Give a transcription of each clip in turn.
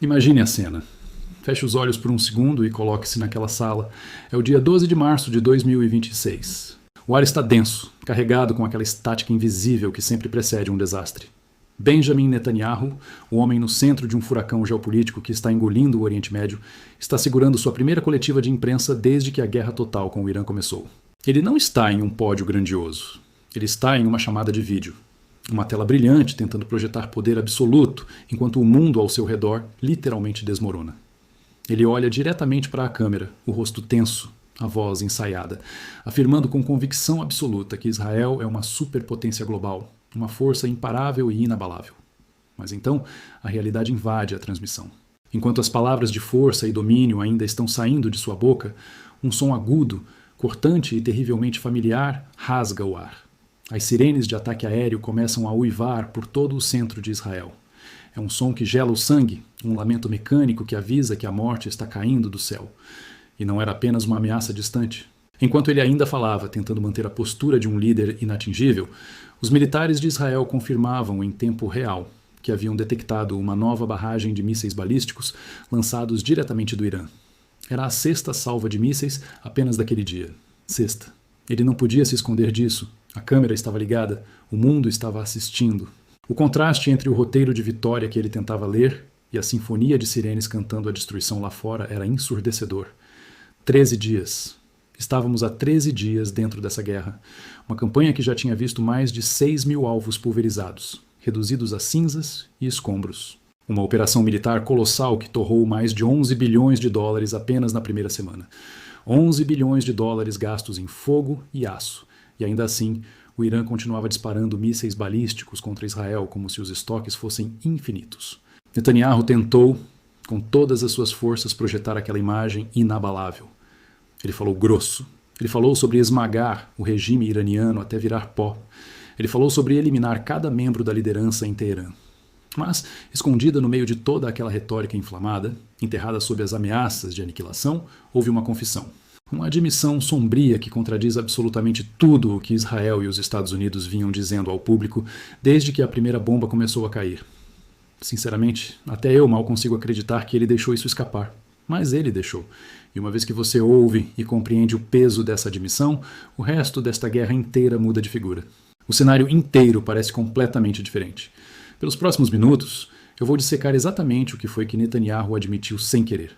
Imagine a cena. Feche os olhos por um segundo e coloque-se naquela sala. É o dia 12 de março de 2026. O ar está denso, carregado com aquela estática invisível que sempre precede um desastre. Benjamin Netanyahu, o homem no centro de um furacão geopolítico que está engolindo o Oriente Médio, está segurando sua primeira coletiva de imprensa desde que a guerra total com o Irã começou. Ele não está em um pódio grandioso. Ele está em uma chamada de vídeo. Uma tela brilhante tentando projetar poder absoluto, enquanto o mundo ao seu redor literalmente desmorona. Ele olha diretamente para a câmera, o rosto tenso, a voz ensaiada, afirmando com convicção absoluta que Israel é uma superpotência global, uma força imparável e inabalável. Mas então, a realidade invade a transmissão. Enquanto as palavras de força e domínio ainda estão saindo de sua boca, um som agudo, cortante e terrivelmente familiar rasga o ar. As sirenes de ataque aéreo começam a uivar por todo o centro de Israel. É um som que gela o sangue, um lamento mecânico que avisa que a morte está caindo do céu. E não era apenas uma ameaça distante. Enquanto ele ainda falava, tentando manter a postura de um líder inatingível, os militares de Israel confirmavam em tempo real que haviam detectado uma nova barragem de mísseis balísticos lançados diretamente do Irã. Era a sexta salva de mísseis apenas daquele dia. Sexta. Ele não podia se esconder disso. A câmera estava ligada, o mundo estava assistindo. O contraste entre o roteiro de vitória que ele tentava ler e a sinfonia de sirenes cantando a destruição lá fora era ensurdecedor. 13 dias. Estávamos há 13 dias dentro dessa guerra. Uma campanha que já tinha visto mais de 6.000 alvos pulverizados, reduzidos a cinzas e escombros. Uma operação militar colossal que torrou mais de 11 bilhões de dólares apenas na primeira semana. 11 bilhões de dólares gastos em fogo e aço. E ainda assim, o Irã continuava disparando mísseis balísticos contra Israel como se os estoques fossem infinitos. Netanyahu tentou, com todas as suas forças, projetar aquela imagem inabalável. Ele falou grosso. Ele falou sobre esmagar o regime iraniano até virar pó. Ele falou sobre eliminar cada membro da liderança em Teherã. Mas, escondida no meio de toda aquela retórica inflamada, enterrada sob as ameaças de aniquilação, houve uma confissão. Uma admissão sombria que contradiz absolutamente tudo o que Israel e os Estados Unidos vinham dizendo ao público desde que a primeira bomba começou a cair. Sinceramente, até eu mal consigo acreditar que ele deixou isso escapar. Mas ele deixou. E uma vez que você ouve e compreende o peso dessa admissão, o resto desta guerra inteira muda de figura. O cenário inteiro parece completamente diferente. Pelos próximos minutos, eu vou dissecar exatamente o que foi que Netanyahu admitiu sem querer.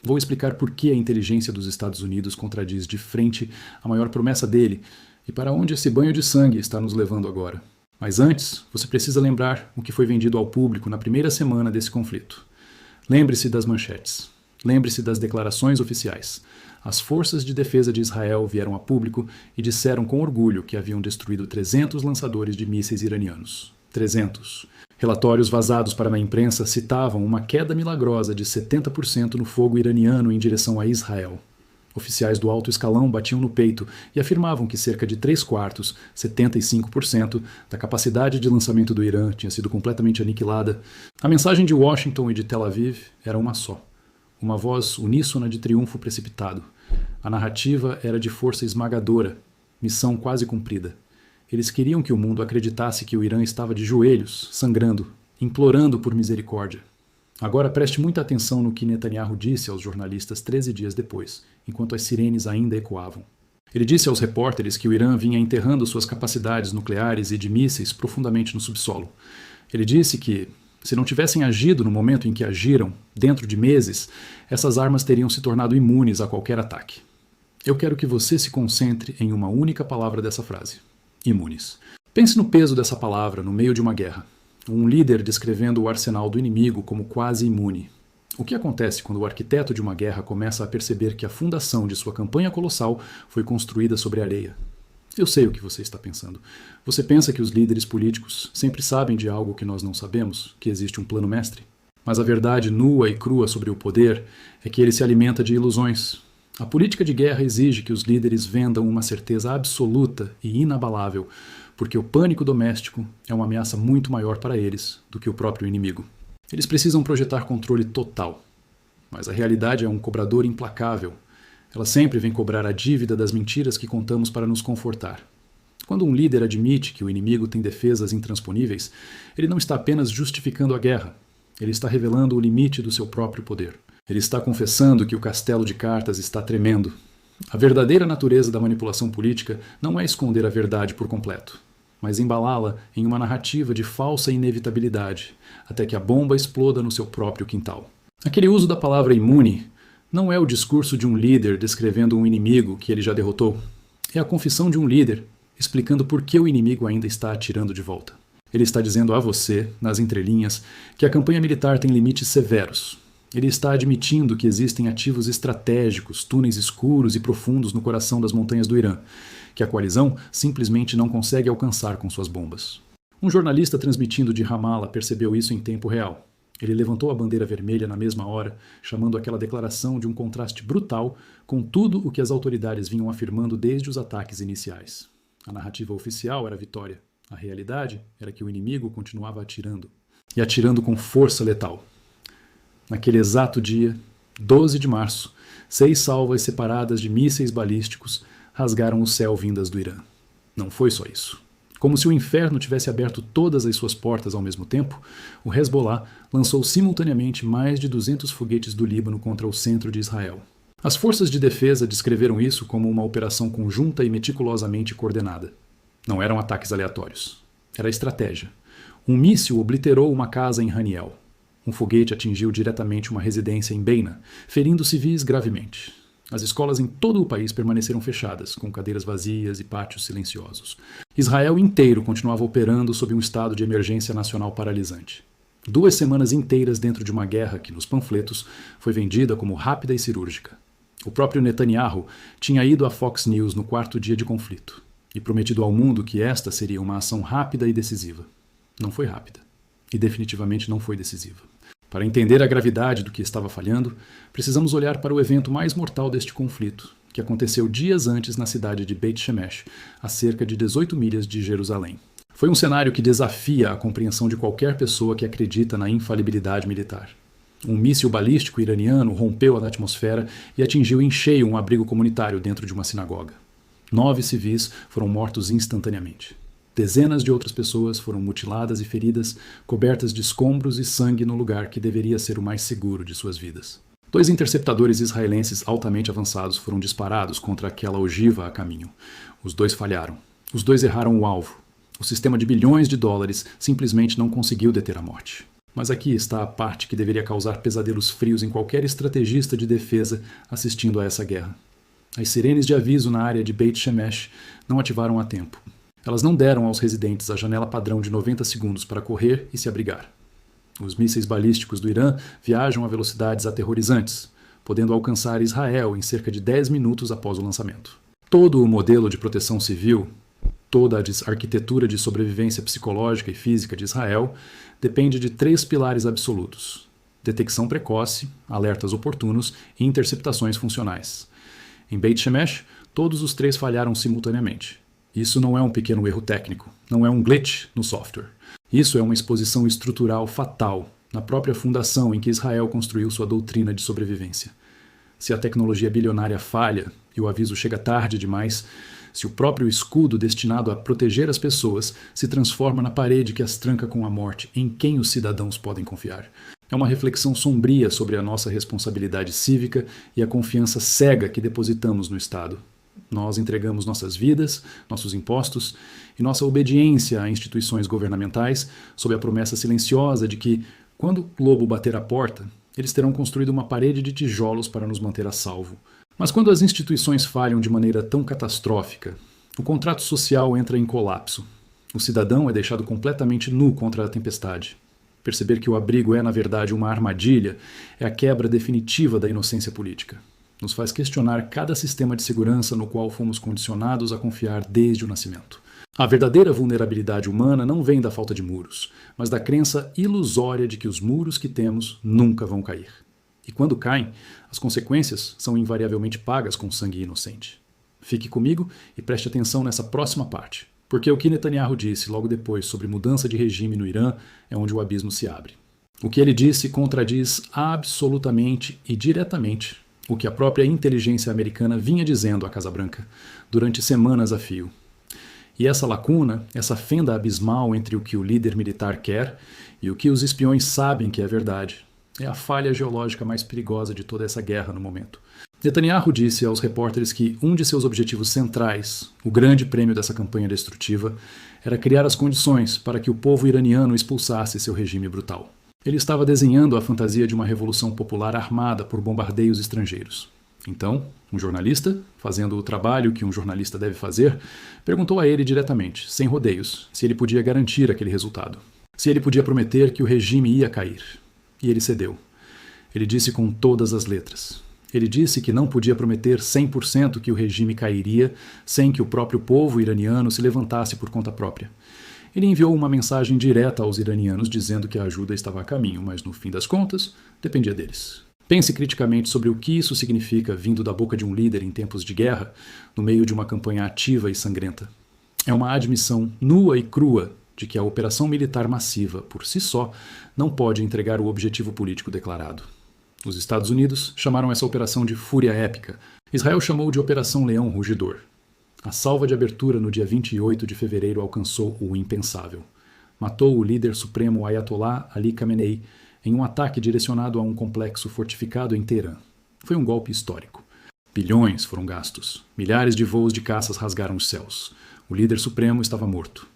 Vou explicar por que a inteligência dos Estados Unidos contradiz de frente a maior promessa dele e para onde esse banho de sangue está nos levando agora. Mas antes, você precisa lembrar o que foi vendido ao público na primeira semana desse conflito. Lembre-se das manchetes. Lembre-se das declarações oficiais. As forças de defesa de Israel vieram a público e disseram com orgulho que haviam destruído 300 lançadores de mísseis iranianos. 300. Relatórios vazados para a imprensa citavam uma queda milagrosa de 70% no fogo iraniano em direção a Israel. Oficiais do alto escalão batiam no peito e afirmavam que cerca de 3/4, 75%, da capacidade de lançamento do Irã tinha sido completamente aniquilada. A mensagem de Washington e de Tel Aviv era uma só. Uma voz uníssona de triunfo precipitado. A narrativa era de força esmagadora, missão quase cumprida. Eles queriam que o mundo acreditasse que o Irã estava de joelhos, sangrando, implorando por misericórdia. Agora preste muita atenção no que Netanyahu disse aos jornalistas 13 dias depois, enquanto as sirenes ainda ecoavam. Ele disse aos repórteres que o Irã vinha enterrando suas capacidades nucleares e de mísseis profundamente no subsolo. Ele disse que, se não tivessem agido no momento em que agiram, dentro de meses, essas armas teriam se tornado imunes a qualquer ataque. Eu quero que você se concentre em uma única palavra dessa frase. Imunes. Pense no peso dessa palavra no meio de uma guerra. Um líder descrevendo o arsenal do inimigo como quase imune. O que acontece quando o arquiteto de uma guerra começa a perceber que a fundação de sua campanha colossal foi construída sobre areia? Eu sei o que você está pensando. Você pensa que os líderes políticos sempre sabem de algo que nós não sabemos, que existe um plano mestre? Mas a verdade nua e crua sobre o poder é que ele se alimenta de ilusões. A política de guerra exige que os líderes vendam uma certeza absoluta e inabalável, porque o pânico doméstico é uma ameaça muito maior para eles do que o próprio inimigo. Eles precisam projetar controle total. Mas a realidade é um cobrador implacável. Ela sempre vem cobrar a dívida das mentiras que contamos para nos confortar. Quando um líder admite que o inimigo tem defesas intransponíveis, ele não está apenas justificando a guerra. Ele está revelando o limite do seu próprio poder. Ele está confessando que o castelo de cartas está tremendo. A verdadeira natureza da manipulação política não é esconder a verdade por completo, mas embalá-la em uma narrativa de falsa inevitabilidade, até que a bomba exploda no seu próprio quintal. Aquele uso da palavra imune não é o discurso de um líder descrevendo um inimigo que ele já derrotou. É a confissão de um líder explicando por que o inimigo ainda está atirando de volta. Ele está dizendo a você, nas entrelinhas, que a campanha militar tem limites severos. Ele está admitindo que existem ativos estratégicos, túneis escuros e profundos no coração das montanhas do Irã, que a coalizão simplesmente não consegue alcançar com suas bombas. Um jornalista transmitindo de Ramallah percebeu isso em tempo real. Ele levantou a bandeira vermelha na mesma hora, chamando aquela declaração de um contraste brutal com tudo o que as autoridades vinham afirmando desde os ataques iniciais. A narrativa oficial era a vitória. A realidade era que o inimigo continuava atirando. E atirando com força letal. Naquele exato dia, 12 de março, 6 salvas separadas de mísseis balísticos rasgaram o céu vindas do Irã. Não foi só isso. Como se o inferno tivesse aberto todas as suas portas ao mesmo tempo, o Hezbollah lançou simultaneamente mais de 200 foguetes do Líbano contra o centro de Israel. As forças de defesa descreveram isso como uma operação conjunta e meticulosamente coordenada. Não eram ataques aleatórios. Era estratégia. Um míssil obliterou uma casa em Haniel. Um foguete atingiu diretamente uma residência em Beina, ferindo civis gravemente. As escolas em todo o país permaneceram fechadas, com cadeiras vazias e pátios silenciosos. Israel inteiro continuava operando sob um estado de emergência nacional paralisante. 2 semanas inteiras dentro de uma guerra que, nos panfletos, foi vendida como rápida e cirúrgica. O próprio Netanyahu tinha ido à Fox News no 4º dia de conflito e prometido ao mundo que esta seria uma ação rápida e decisiva. Não foi rápida. E definitivamente não foi decisiva. Para entender a gravidade do que estava falhando, precisamos olhar para o evento mais mortal deste conflito, que aconteceu dias antes na cidade de Beit Shemesh, a cerca de 18 milhas de Jerusalém. Foi um cenário que desafia a compreensão de qualquer pessoa que acredita na infalibilidade militar. Um míssil balístico iraniano rompeu a atmosfera e atingiu em cheio um abrigo comunitário dentro de uma sinagoga. 9 civis foram mortos instantaneamente. Dezenas de outras pessoas foram mutiladas e feridas, cobertas de escombros e sangue no lugar que deveria ser o mais seguro de suas vidas. 2 interceptadores israelenses altamente avançados foram disparados contra aquela ogiva a caminho. Os 2 falharam. Os 2 erraram o alvo. O sistema de bilhões de dólares simplesmente não conseguiu deter a morte. Mas aqui está a parte que deveria causar pesadelos frios em qualquer estrategista de defesa assistindo a essa guerra. As sirenes de aviso na área de Beit Shemesh não ativaram a tempo. Elas não deram aos residentes a janela padrão de 90 segundos para correr e se abrigar. Os mísseis balísticos do Irã viajam a velocidades aterrorizantes, podendo alcançar Israel em cerca de 10 minutos após o lançamento. Todo o modelo de proteção civil, toda a arquitetura de sobrevivência psicológica e física de Israel depende de 3 pilares absolutos: detecção precoce, alertas oportunos e interceptações funcionais. Em Beit Shemesh, todos os 3 falharam simultaneamente. Isso não é um pequeno erro técnico, não é um glitch no software. Isso é uma exposição estrutural fatal na própria fundação em que Israel construiu sua doutrina de sobrevivência. Se a tecnologia bilionária falha e o aviso chega tarde demais, se o próprio escudo destinado a proteger as pessoas se transforma na parede que as tranca com a morte, em quem os cidadãos podem confiar? É uma reflexão sombria sobre a nossa responsabilidade cívica e a confiança cega que depositamos no Estado. Nós entregamos nossas vidas, nossos impostos e nossa obediência a instituições governamentais sob a promessa silenciosa de que, quando o lobo bater a porta, eles terão construído uma parede de tijolos para nos manter a salvo. Mas quando as instituições falham de maneira tão catastrófica, o contrato social entra em colapso. O cidadão é deixado completamente nu contra a tempestade. Perceber que o abrigo é, na verdade, uma armadilha é a quebra definitiva da inocência política. Nos faz questionar cada sistema de segurança no qual fomos condicionados a confiar desde o nascimento. A verdadeira vulnerabilidade humana não vem da falta de muros, mas da crença ilusória de que os muros que temos nunca vão cair. E quando caem, as consequências são invariavelmente pagas com sangue inocente. Fique comigo e preste atenção nessa próxima parte, porque o que Netanyahu disse logo depois sobre mudança de regime no Irã é onde o abismo se abre. O que ele disse contradiz absolutamente e diretamente o que a própria inteligência americana vinha dizendo à Casa Branca durante semanas a fio. E essa lacuna, essa fenda abismal entre o que o líder militar quer e o que os espiões sabem que é verdade, é a falha geológica mais perigosa de toda essa guerra no momento. Netanyahu disse aos repórteres que um de seus objetivos centrais, o grande prêmio dessa campanha destrutiva, era criar as condições para que o povo iraniano expulsasse seu regime brutal. Ele estava desenhando a fantasia de uma revolução popular armada por bombardeios estrangeiros. Então, um jornalista, fazendo o trabalho que um jornalista deve fazer, perguntou a ele diretamente, sem rodeios, se ele podia garantir aquele resultado. Se ele podia prometer que o regime ia cair. E ele cedeu. Ele disse com todas as letras. Ele disse que não podia prometer 100% que o regime cairia sem que o próprio povo iraniano se levantasse por conta própria. Ele enviou uma mensagem direta aos iranianos dizendo que a ajuda estava a caminho, mas no fim das contas, dependia deles. Pense criticamente sobre o que isso significa vindo da boca de um líder em tempos de guerra, no meio de uma campanha ativa e sangrenta. É uma admissão nua e crua de que a operação militar massiva, por si só, não pode entregar o objetivo político declarado. Os Estados Unidos chamaram essa operação de Fúria Épica. Israel chamou de Operação Leão Rugidor. A salva de abertura no dia 28 de fevereiro alcançou o impensável. Matou o líder supremo Ayatollah Ali Khamenei em um ataque direcionado a um complexo fortificado em Teherã. Foi um golpe histórico. Bilhões foram gastos. Milhares de voos de caças rasgaram os céus. O líder supremo estava morto.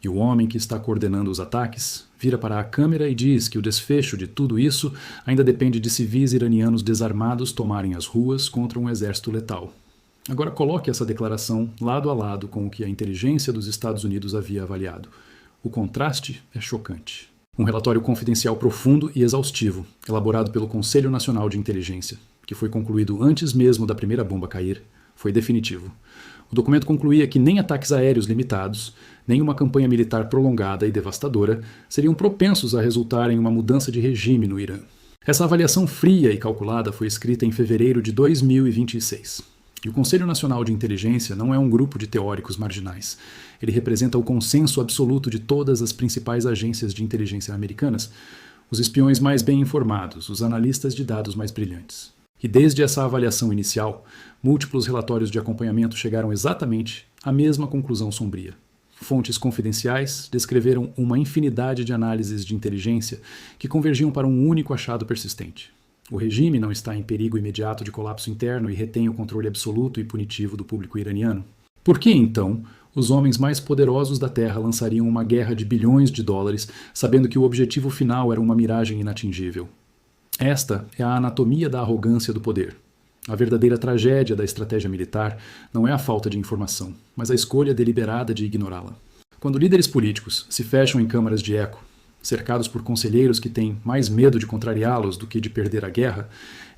E o homem que está coordenando os ataques vira para a câmera e diz que o desfecho de tudo isso ainda depende de civis iranianos desarmados tomarem as ruas contra um exército letal. Agora coloque essa declaração lado a lado com o que a inteligência dos Estados Unidos havia avaliado. O contraste é chocante. Um relatório confidencial profundo e exaustivo, elaborado pelo Conselho Nacional de Inteligência, que foi concluído antes mesmo da primeira bomba cair, foi definitivo. O documento concluía que nem ataques aéreos limitados, nem uma campanha militar prolongada e devastadora seriam propensos a resultar em uma mudança de regime no Irã. Essa avaliação fria e calculada foi escrita em fevereiro de 2026. E o Conselho Nacional de Inteligência não é um grupo de teóricos marginais. Ele representa o consenso absoluto de todas as principais agências de inteligência americanas, os espiões mais bem informados, os analistas de dados mais brilhantes. E desde essa avaliação inicial, múltiplos relatórios de acompanhamento chegaram exatamente à mesma conclusão sombria. Fontes confidenciais descreveram uma infinidade de análises de inteligência que convergiam para um único achado persistente. O regime não está em perigo imediato de colapso interno e retém o controle absoluto e punitivo do público iraniano. Por que, então, os homens mais poderosos da Terra lançariam uma guerra de bilhões de dólares, sabendo que o objetivo final era uma miragem inatingível? Esta é a anatomia da arrogância do poder. A verdadeira tragédia da estratégia militar não é a falta de informação, mas a escolha deliberada de ignorá-la. Quando líderes políticos se fecham em câmaras de eco, cercados por conselheiros que têm mais medo de contrariá-los do que de perder a guerra,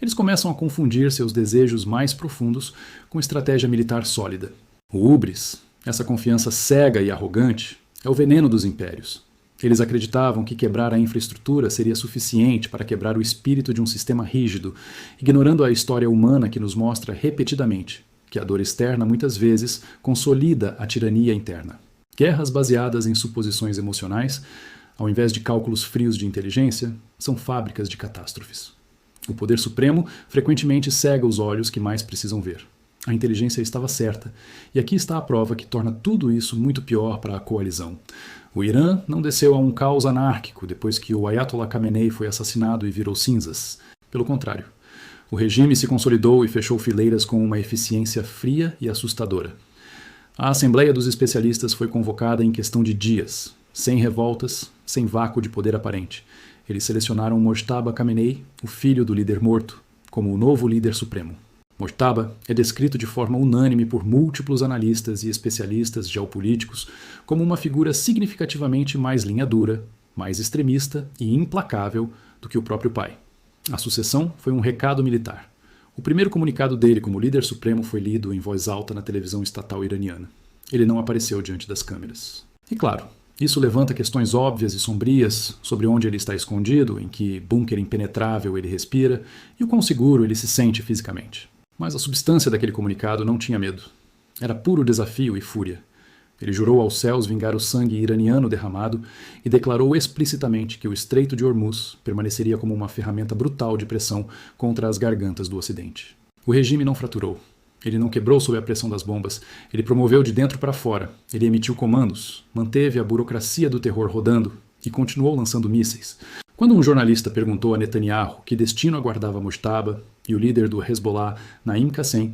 eles começam a confundir seus desejos mais profundos com estratégia militar sólida. O hubris, essa confiança cega e arrogante, é o veneno dos impérios. Eles acreditavam que quebrar a infraestrutura seria suficiente para quebrar o espírito de um sistema rígido, ignorando a história humana que nos mostra repetidamente que a dor externa muitas vezes consolida a tirania interna. Guerras baseadas em suposições emocionais, ao invés de cálculos frios de inteligência, são fábricas de catástrofes. O poder supremo frequentemente cega os olhos que mais precisam ver. A inteligência estava certa, e aqui está a prova que torna tudo isso muito pior para a coalizão. O Irã não desceu a um caos anárquico depois que o Ayatollah Khamenei foi assassinado e virou cinzas. Pelo contrário, o regime se consolidou e fechou fileiras com uma eficiência fria e assustadora. A Assembleia dos Especialistas foi convocada em questão de dias, sem revoltas, sem vácuo de poder aparente. Eles selecionaram Mojtaba Khamenei, o filho do líder morto, como o novo líder supremo. Mojtaba é descrito de forma unânime por múltiplos analistas e especialistas geopolíticos como uma figura significativamente mais linha dura, mais extremista e implacável do que o próprio pai. A sucessão foi um recado militar. O primeiro comunicado dele como líder supremo foi lido em voz alta na televisão estatal iraniana. Ele não apareceu diante das câmeras. E claro, isso levanta questões óbvias e sombrias sobre onde ele está escondido, em que bunker impenetrável ele respira e o quão seguro ele se sente fisicamente. Mas a substância daquele comunicado não tinha medo. Era puro desafio e fúria. Ele jurou aos céus vingar o sangue iraniano derramado e declarou explicitamente que o Estreito de Hormuz permaneceria como uma ferramenta brutal de pressão contra as gargantas do Ocidente. O regime não fraturou. Ele não quebrou sob a pressão das bombas. Ele promoveu de dentro para fora. Ele emitiu comandos, manteve a burocracia do terror rodando e continuou lançando mísseis. Quando um jornalista perguntou a Netanyahu que destino aguardava Mujtaba e o líder do Hezbollah, Naim Qassem,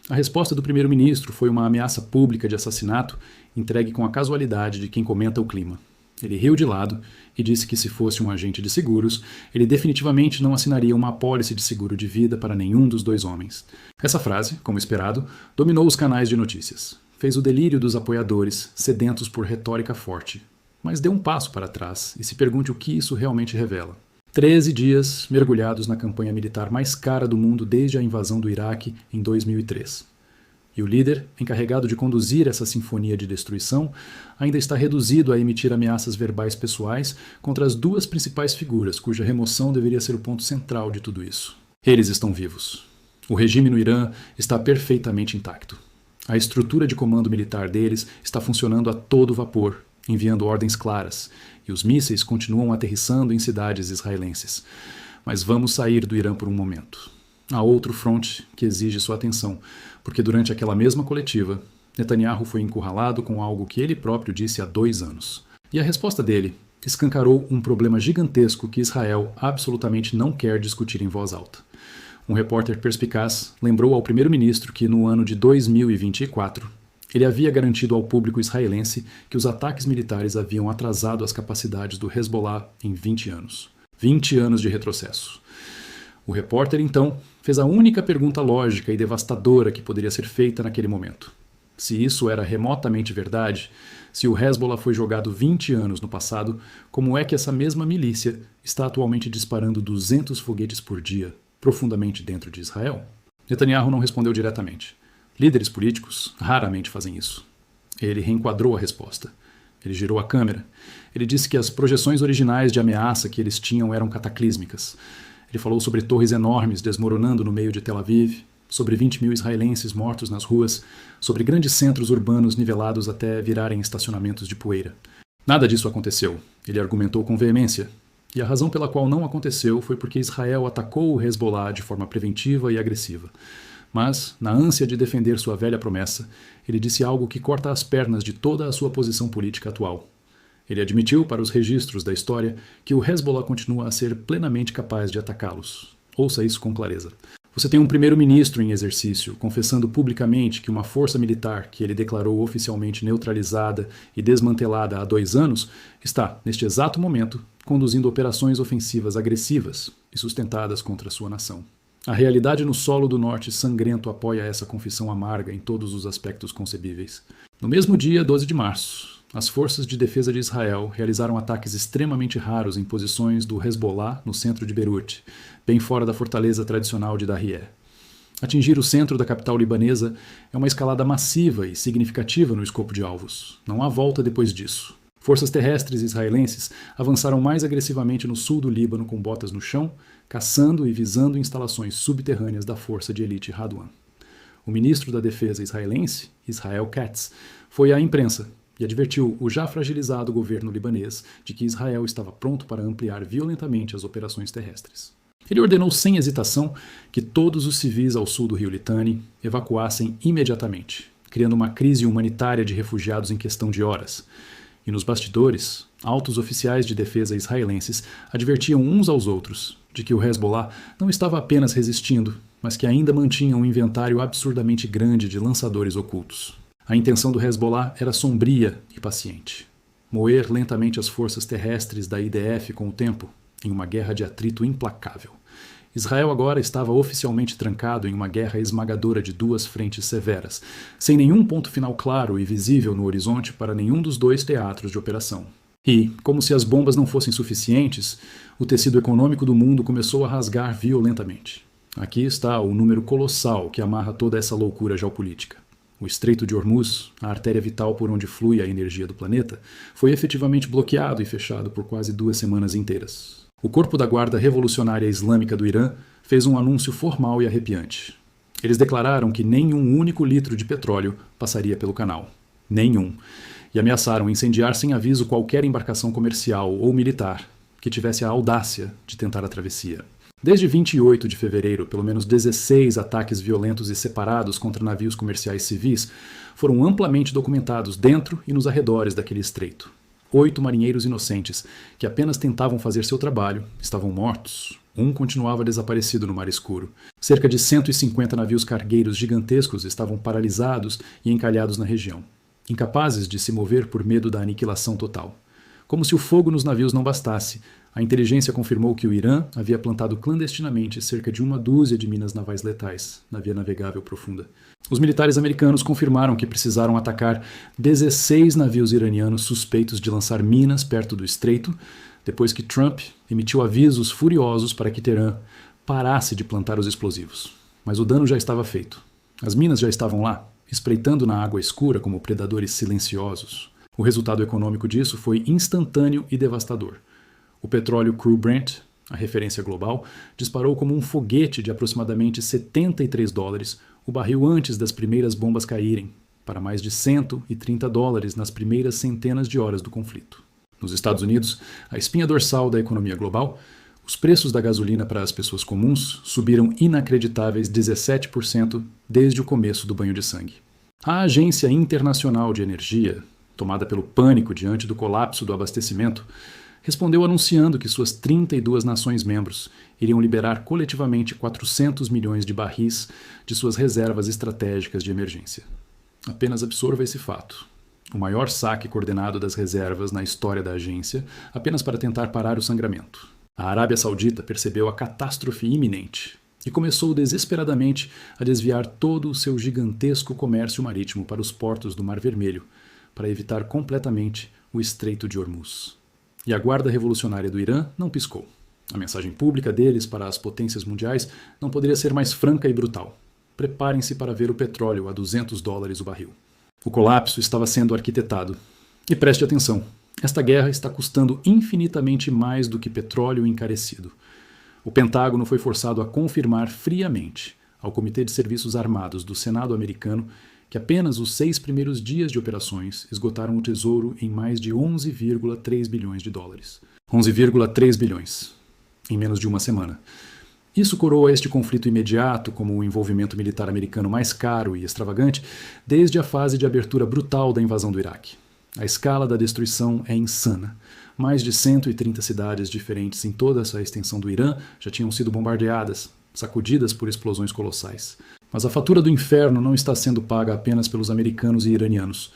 a resposta do primeiro-ministro foi uma ameaça pública de assassinato entregue com a casualidade de quem comenta o clima. Ele riu de lado e disse que se fosse um agente de seguros, ele definitivamente não assinaria uma apólice de seguro de vida para nenhum dos dois homens. Essa frase, como esperado, dominou os canais de notícias. Fez o delírio dos apoiadores, sedentos por retórica forte. Mas dê um passo para trás e se pergunte o que isso realmente revela. 13 dias mergulhados na campanha militar mais cara do mundo desde a invasão do Iraque em 2003. E o líder, encarregado de conduzir essa sinfonia de destruição, ainda está reduzido a emitir ameaças verbais pessoais contra as duas principais figuras, cuja remoção deveria ser o ponto central de tudo isso. Eles estão vivos. O regime no Irã está perfeitamente intacto. A estrutura de comando militar deles está funcionando a todo vapor, enviando ordens claras, e os mísseis continuam aterrissando em cidades israelenses. Mas vamos sair do Irã por um momento. Há outro fronte que exige sua atenção, porque durante aquela mesma coletiva, Netanyahu foi encurralado com algo que ele próprio disse há 2 anos. E a resposta dele escancarou um problema gigantesco que Israel absolutamente não quer discutir em voz alta. Um repórter perspicaz lembrou ao primeiro-ministro que no ano de 2024, ele havia garantido ao público israelense que os ataques militares haviam atrasado as capacidades do Hezbollah em 20 anos. 20 anos de retrocesso. O repórter, então, fez a única pergunta lógica e devastadora que poderia ser feita naquele momento. Se isso era remotamente verdade, se o Hezbollah foi jogado 20 anos no passado, como é que essa mesma milícia está atualmente disparando 200 foguetes por dia, profundamente dentro de Israel? Netanyahu não respondeu diretamente. Líderes políticos raramente fazem isso. Ele reenquadrou a resposta. Ele girou a câmera. Ele disse que as projeções originais de ameaça que eles tinham eram cataclísmicas. Ele falou sobre torres enormes desmoronando no meio de Tel Aviv, sobre 20 mil israelenses mortos nas ruas, sobre grandes centros urbanos nivelados até virarem estacionamentos de poeira. Nada disso aconteceu, ele argumentou com veemência. E a razão pela qual não aconteceu foi porque Israel atacou o Hezbollah de forma preventiva e agressiva. Mas, na ânsia de defender sua velha promessa, ele disse algo que corta as pernas de toda a sua posição política atual. Ele admitiu para os registros da história que o Hezbollah continua a ser plenamente capaz de atacá-los. Ouça isso com clareza. Você tem um primeiro-ministro em exercício, confessando publicamente que uma força militar que ele declarou oficialmente neutralizada e desmantelada há 2 anos está, neste exato momento, conduzindo operações ofensivas agressivas e sustentadas contra sua nação. A realidade no solo do norte sangrento apoia essa confissão amarga em todos os aspectos concebíveis. No mesmo dia, 12 de março, as forças de defesa de Israel realizaram ataques extremamente raros em posições do Hezbollah no centro de Beirut, bem fora da fortaleza tradicional de Dahieh. Atingir o centro da capital libanesa é uma escalada massiva e significativa no escopo de alvos. Não há volta depois disso. Forças terrestres israelenses avançaram mais agressivamente no sul do Líbano com botas no chão, caçando e visando instalações subterrâneas da força de elite Radwan. O ministro da Defesa israelense, Israel Katz, foi à imprensa e advertiu o já fragilizado governo libanês de que Israel estava pronto para ampliar violentamente as operações terrestres. Ele ordenou sem hesitação que todos os civis ao sul do rio Litani evacuassem imediatamente, criando uma crise humanitária de refugiados em questão de horas. E nos bastidores, altos oficiais de defesa israelenses advertiam uns aos outros de que o Hezbollah não estava apenas resistindo, mas que ainda mantinha um inventário absurdamente grande de lançadores ocultos. A intenção do Hezbollah era sombria e paciente. Moer lentamente as forças terrestres da IDF com o tempo, em uma guerra de atrito implacável. Israel agora estava oficialmente trancado em uma guerra esmagadora de 2 frentes severas, sem nenhum ponto final claro e visível no horizonte para nenhum dos 2 teatros de operação. E, como se as bombas não fossem suficientes, o tecido econômico do mundo começou a rasgar violentamente. Aqui está o número colossal que amarra toda essa loucura geopolítica. O Estreito de Hormuz, a artéria vital por onde flui a energia do planeta, foi efetivamente bloqueado e fechado por quase 2 semanas inteiras. O Corpo da Guarda Revolucionária Islâmica do Irã fez um anúncio formal e arrepiante. Eles declararam que nenhum único litro de petróleo passaria pelo canal. Nenhum. E ameaçaram incendiar sem aviso qualquer embarcação comercial ou militar que tivesse a audácia de tentar a travessia. Desde 28 de fevereiro, pelo menos 16 ataques violentos e separados contra navios comerciais civis foram amplamente documentados dentro e nos arredores daquele estreito. 8 marinheiros inocentes, que apenas tentavam fazer seu trabalho, estavam mortos. Um continuava desaparecido no mar escuro. Cerca de 150 navios cargueiros gigantescos estavam paralisados e encalhados na região, incapazes de se mover por medo da aniquilação total. Como se o fogo nos navios não bastasse, a inteligência confirmou que o Irã havia plantado clandestinamente cerca de 1 dúzia de minas navais letais na via navegável profunda. Os militares americanos confirmaram que precisaram atacar 16 navios iranianos suspeitos de lançar minas perto do estreito, depois que Trump emitiu avisos furiosos para que Teherã parasse de plantar os explosivos. Mas o dano já estava feito. As minas já estavam lá, espreitando na água escura como predadores silenciosos. O resultado econômico disso foi instantâneo e devastador. O petróleo Cru Brent, a referência global, disparou como um foguete de aproximadamente $73 o barril antes das primeiras bombas caírem, para mais de $130 nas primeiras centenas de horas do conflito. Nos Estados Unidos, a espinha dorsal da economia global, os preços da gasolina para as pessoas comuns subiram inacreditáveis 17% desde o começo do banho de sangue. A Agência Internacional de Energia, tomada pelo pânico diante do colapso do abastecimento, respondeu anunciando que suas 32 nações-membros iriam liberar coletivamente 400 milhões de barris de suas reservas estratégicas de emergência. Apenas absorva esse fato. O maior saque coordenado das reservas na história da agência, apenas para tentar parar o sangramento. A Arábia Saudita percebeu a catástrofe iminente e começou desesperadamente a desviar todo o seu gigantesco comércio marítimo para os portos do Mar Vermelho, para evitar completamente o Estreito de Hormuz. E a Guarda Revolucionária do Irã não piscou. A mensagem pública deles para as potências mundiais não poderia ser mais franca e brutal. Preparem-se para ver o petróleo a $200 o barril. O colapso estava sendo arquitetado. E preste atenção, esta guerra está custando infinitamente mais do que petróleo encarecido. O Pentágono foi forçado a confirmar friamente ao Comitê de Serviços Armados do Senado americano que apenas os 6 primeiros dias de operações esgotaram o tesouro em mais de 11,3 bilhões de dólares. 11,3 bilhões, em menos de uma semana. Isso coroa este conflito imediato como o envolvimento militar americano mais caro e extravagante desde a fase de abertura brutal da invasão do Iraque. A escala da destruição é insana. Mais de 130 cidades diferentes em toda essa extensão do Irã já tinham sido bombardeadas, sacudidas por explosões colossais. Mas a fatura do inferno não está sendo paga apenas pelos americanos e iranianos.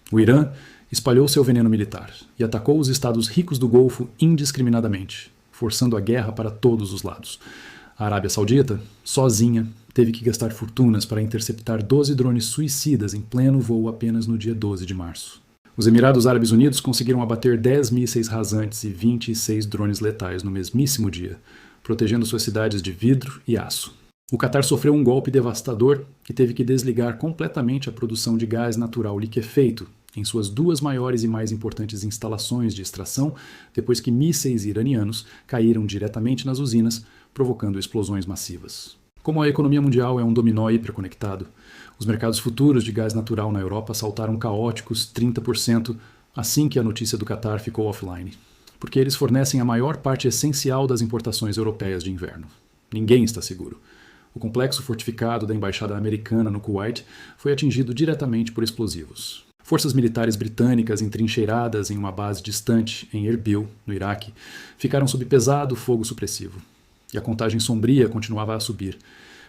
O Irã espalhou seu veneno militar e atacou os estados ricos do Golfo indiscriminadamente, forçando a guerra para todos os lados. A Arábia Saudita, sozinha, teve que gastar fortunas para interceptar 12 drones suicidas em pleno voo apenas no dia 12 de março. Os Emirados Árabes Unidos conseguiram abater 10 mísseis rasantes e 26 drones letais no mesmíssimo dia, protegendo suas cidades de vidro e aço. O Catar sofreu um golpe devastador e teve que desligar completamente a produção de gás natural liquefeito em suas 2 maiores e mais importantes instalações de extração, depois que mísseis iranianos caíram diretamente nas usinas, provocando explosões massivas. Como a economia mundial é um dominó hiperconectado, os mercados futuros de gás natural na Europa saltaram caóticos 30% assim que a notícia do Catar ficou offline, porque eles fornecem a maior parte essencial das importações europeias de inverno. Ninguém está seguro. O complexo fortificado da embaixada americana no Kuwait foi atingido diretamente por explosivos. Forças militares britânicas entrincheiradas em uma base distante, em Erbil, no Iraque, ficaram sob pesado fogo supressivo. E a contagem sombria continuava a subir.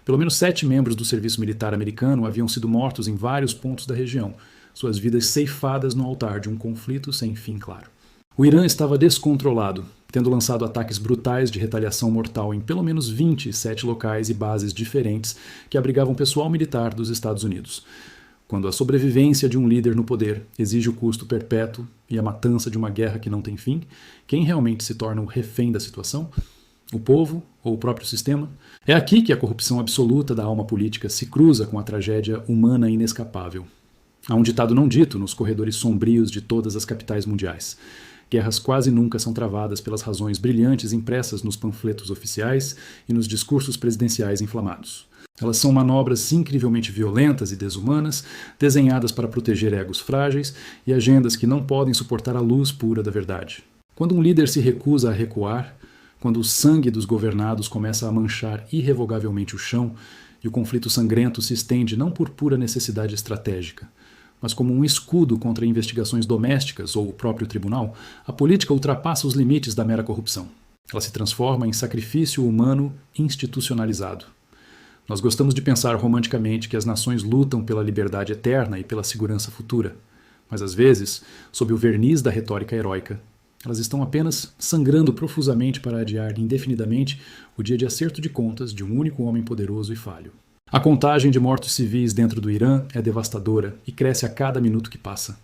Pelo menos 7 membros do serviço militar americano haviam sido mortos em vários pontos da região, suas vidas ceifadas no altar de um conflito sem fim claro. O Irã estava descontrolado, tendo lançado ataques brutais de retaliação mortal em pelo menos 27 locais e bases diferentes que abrigavam pessoal militar dos Estados Unidos. Quando a sobrevivência de um líder no poder exige o custo perpétuo e a matança de uma guerra que não tem fim, quem realmente se torna o refém da situação? O povo ou o próprio sistema? É aqui que a corrupção absoluta da alma política se cruza com a tragédia humana inescapável. Há um ditado não dito nos corredores sombrios de todas as capitais mundiais. Guerras quase nunca são travadas pelas razões brilhantes impressas nos panfletos oficiais e nos discursos presidenciais inflamados. Elas são manobras incrivelmente violentas e desumanas, desenhadas para proteger egos frágeis e agendas que não podem suportar a luz pura da verdade. Quando um líder se recusa a recuar, quando o sangue dos governados começa a manchar irrevogavelmente o chão e o conflito sangrento se estende não por pura necessidade estratégica, mas como um escudo contra investigações domésticas ou o próprio tribunal, a política ultrapassa os limites da mera corrupção. Ela se transforma em sacrifício humano institucionalizado. Nós gostamos de pensar romanticamente que as nações lutam pela liberdade eterna e pela segurança futura, mas às vezes, sob o verniz da retórica heróica, elas estão apenas sangrando profusamente para adiar indefinidamente o dia de acerto de contas de um único homem poderoso e falho. A contagem de mortos civis dentro do Irã é devastadora e cresce a cada minuto que passa.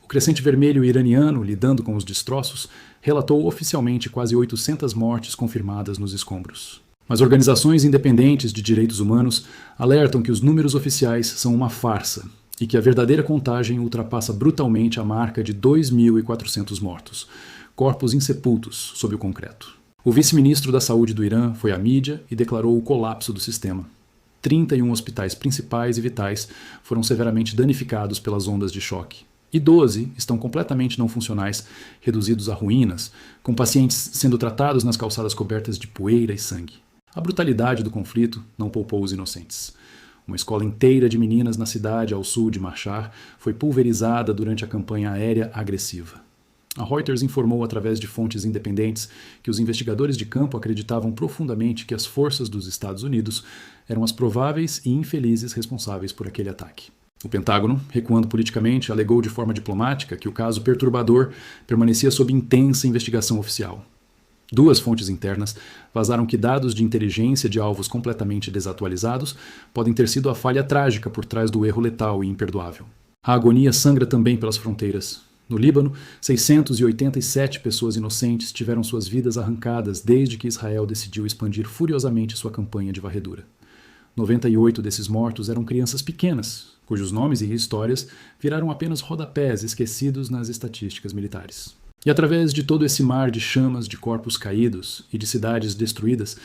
O Crescente Vermelho iraniano, lidando com os destroços, relatou oficialmente quase 800 mortes confirmadas nos escombros. Mas organizações independentes de direitos humanos alertam que os números oficiais são uma farsa e que a verdadeira contagem ultrapassa brutalmente a marca de 2.400 mortos, corpos insepultos sob o concreto. O vice-ministro da Saúde do Irã foi à mídia e declarou o colapso do sistema. 31 hospitais principais e vitais foram severamente danificados pelas ondas de choque. E 12 estão completamente não funcionais, reduzidos a ruínas, com pacientes sendo tratados nas calçadas cobertas de poeira e sangue. A brutalidade do conflito não poupou os inocentes. Uma escola inteira de meninas na cidade ao sul de Mashhad foi pulverizada durante a campanha aérea agressiva. A Reuters informou através de fontes independentes que os investigadores de campo acreditavam profundamente que as forças dos Estados Unidos eram as prováveis e infelizes responsáveis por aquele ataque. O Pentágono, recuando politicamente, alegou de forma diplomática que o caso perturbador permanecia sob intensa investigação oficial. 2 fontes internas vazaram que dados de inteligência de alvos completamente desatualizados podem ter sido a falha trágica por trás do erro letal e imperdoável. A agonia sangra também pelas fronteiras. No Líbano, 687 pessoas inocentes tiveram suas vidas arrancadas desde que Israel decidiu expandir furiosamente sua campanha de varredura. 98 desses mortos eram crianças pequenas, cujos nomes e histórias viraram apenas rodapés esquecidos nas estatísticas militares. E através de todo esse mar de chamas de corpos caídos e de cidades destruídas,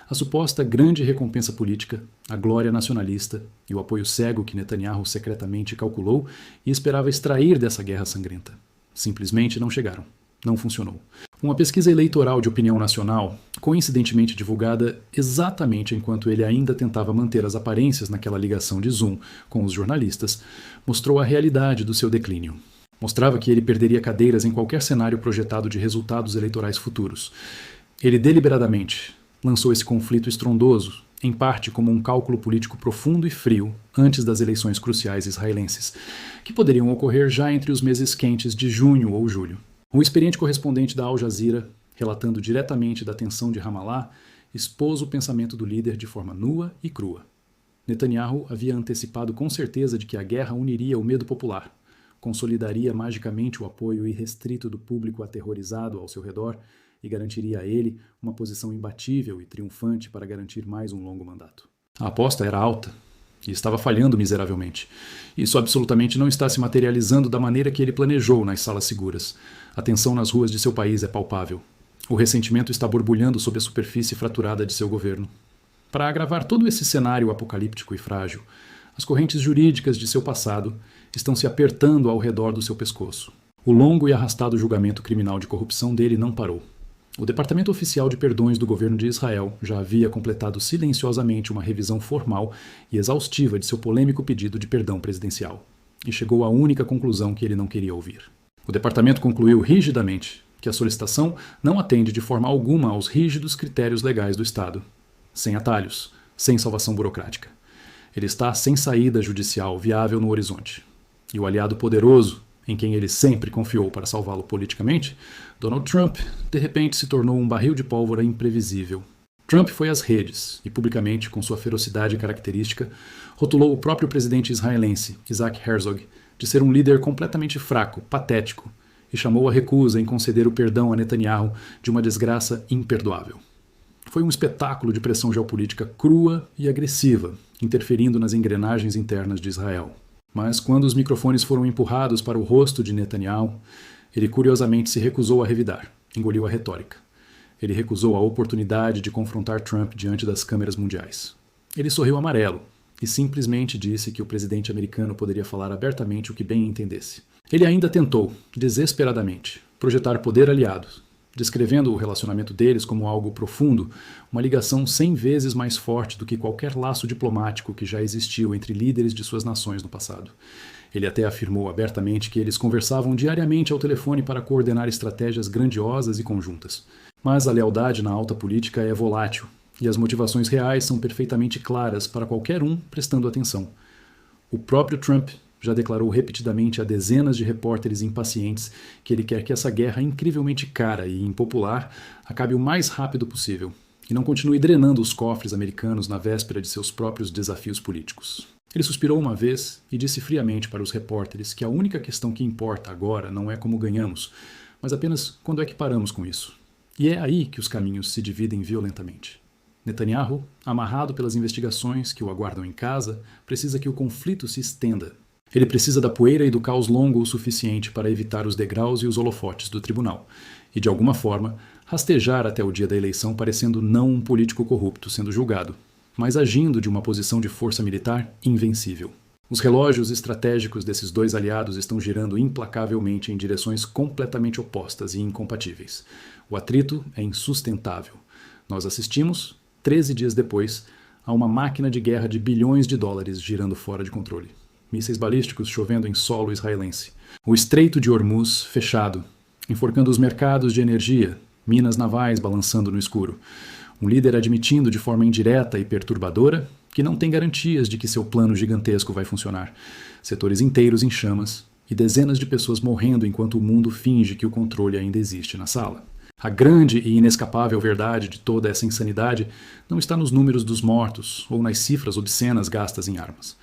a suposta grande recompensa política, a glória nacionalista e o apoio cego que Netanyahu secretamente calculou e esperava extrair dessa guerra sangrenta. Simplesmente não chegaram. Não funcionou. Uma pesquisa eleitoral de opinião nacional, coincidentemente divulgada exatamente enquanto ele ainda tentava manter as aparências naquela ligação de Zoom com os jornalistas, mostrou a realidade do seu declínio. Mostrava que ele perderia cadeiras em qualquer cenário projetado de resultados eleitorais futuros. Ele deliberadamente lançou esse conflito estrondoso, em parte como um cálculo político profundo e frio antes das eleições cruciais israelenses, que poderiam ocorrer já entre os meses quentes de junho ou julho. Um experiente correspondente da Al Jazeera, relatando diretamente da tensão de Ramallah, expôs o pensamento do líder de forma nua e crua. Netanyahu havia antecipado com certeza de que a guerra uniria o medo popular, consolidaria magicamente o apoio irrestrito do público aterrorizado ao seu redor e garantiria a ele uma posição imbatível e triunfante para garantir mais um longo mandato. A aposta era alta e estava falhando miseravelmente. Isso absolutamente não está se materializando da maneira que ele planejou nas salas seguras. A tensão nas ruas de seu país é palpável. O ressentimento está borbulhando sob a superfície fraturada de seu governo. Para agravar todo esse cenário apocalíptico e frágil, as correntes jurídicas de seu passado estão se apertando ao redor do seu pescoço. O longo e arrastado julgamento criminal de corrupção dele não parou. O Departamento Oficial de Perdões do governo de Israel já havia completado silenciosamente uma revisão formal e exaustiva de seu polêmico pedido de perdão presidencial, e chegou à única conclusão que ele não queria ouvir. O departamento concluiu rigidamente que a solicitação não atende de forma alguma aos rígidos critérios legais do Estado, sem atalhos, sem salvação burocrática. Ele está sem saída judicial viável no horizonte. E o aliado poderoso, em quem ele sempre confiou para salvá-lo politicamente, Donald Trump, de repente se tornou um barril de pólvora imprevisível. Trump foi às redes e, publicamente, com sua ferocidade característica, rotulou o próprio presidente israelense, Isaac Herzog, de ser um líder completamente fraco, patético, e chamou a recusa em conceder o perdão a Netanyahu de uma desgraça imperdoável. Foi um espetáculo de pressão geopolítica crua e agressiva, interferindo nas engrenagens internas de Israel. Mas quando os microfones foram empurrados para o rosto de Netanyahu, ele curiosamente se recusou a revidar, engoliu a retórica. Ele recusou a oportunidade de confrontar Trump diante das câmeras mundiais. Ele sorriu amarelo e simplesmente disse que o presidente americano poderia falar abertamente o que bem entendesse. Ele ainda tentou, desesperadamente, projetar poder aliado, descrevendo o relacionamento deles como algo profundo, uma ligação 100 vezes mais forte do que qualquer laço diplomático que já existiu entre líderes de suas nações no passado. Ele até afirmou abertamente que eles conversavam diariamente ao telefone para coordenar estratégias grandiosas e conjuntas. Mas a lealdade na alta política é volátil, e as motivações reais são perfeitamente claras para qualquer um prestando atenção. O próprio Trump já declarou repetidamente a dezenas de repórteres impacientes que ele quer que essa guerra incrivelmente cara e impopular acabe o mais rápido possível e não continue drenando os cofres americanos na véspera de seus próprios desafios políticos. Ele suspirou uma vez e disse friamente para os repórteres que a única questão que importa agora não é como ganhamos, mas apenas quando é que paramos com isso. E é aí que os caminhos se dividem violentamente. Netanyahu, amarrado pelas investigações que o aguardam em casa, precisa que o conflito se estenda. Ele precisa da poeira e do caos longo o suficiente para evitar os degraus e os holofotes do tribunal, e de alguma forma rastejar até o dia da eleição parecendo não um político corrupto sendo julgado, mas agindo de uma posição de força militar invencível. Os relógios estratégicos desses dois aliados estão girando implacavelmente em direções completamente opostas e incompatíveis. O atrito é insustentável. Nós assistimos, 13 dias depois, a uma máquina de guerra de bilhões de dólares girando fora de controle. Mísseis balísticos chovendo em solo israelense. O Estreito de Hormuz fechado, enforcando os mercados de energia, minas navais balançando no escuro. Um líder admitindo de forma indireta e perturbadora que não tem garantias de que seu plano gigantesco vai funcionar. Setores inteiros em chamas e dezenas de pessoas morrendo enquanto o mundo finge que o controle ainda existe na sala. A grande e inescapável verdade de toda essa insanidade não está nos números dos mortos ou nas cifras obscenas gastas em armas.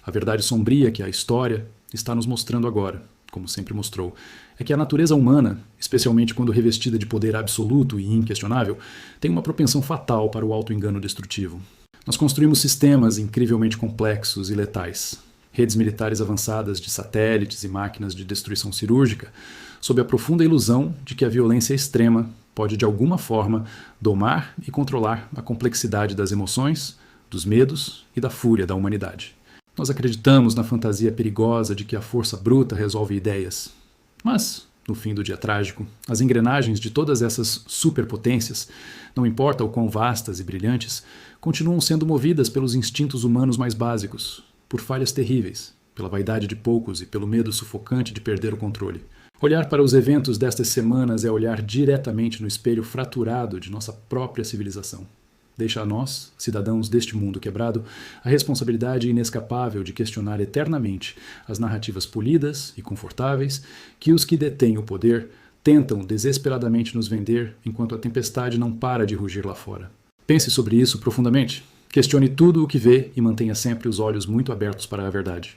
A verdade sombria que a história está nos mostrando agora, como sempre mostrou, é que a natureza humana, especialmente quando revestida de poder absoluto e inquestionável, tem uma propensão fatal para o auto-engano destrutivo. Nós construímos sistemas incrivelmente complexos e letais, redes militares avançadas de satélites e máquinas de destruição cirúrgica, sob a profunda ilusão de que a violência extrema pode de alguma forma domar e controlar a complexidade das emoções, dos medos e da fúria da humanidade. Nós acreditamos na fantasia perigosa de que a força bruta resolve ideias. Mas, no fim do dia trágico, as engrenagens de todas essas superpotências, não importa o quão vastas e brilhantes, continuam sendo movidas pelos instintos humanos mais básicos, por falhas terríveis, pela vaidade de poucos e pelo medo sufocante de perder o controle. Olhar para os eventos destas semanas é olhar diretamente no espelho fraturado de nossa própria civilização. Deixa a nós, cidadãos deste mundo quebrado, a responsabilidade inescapável de questionar eternamente as narrativas polidas e confortáveis que os que detêm o poder tentam desesperadamente nos vender enquanto a tempestade não para de rugir lá fora. Pense sobre isso profundamente. Questione tudo o que vê e mantenha sempre os olhos muito abertos para a verdade.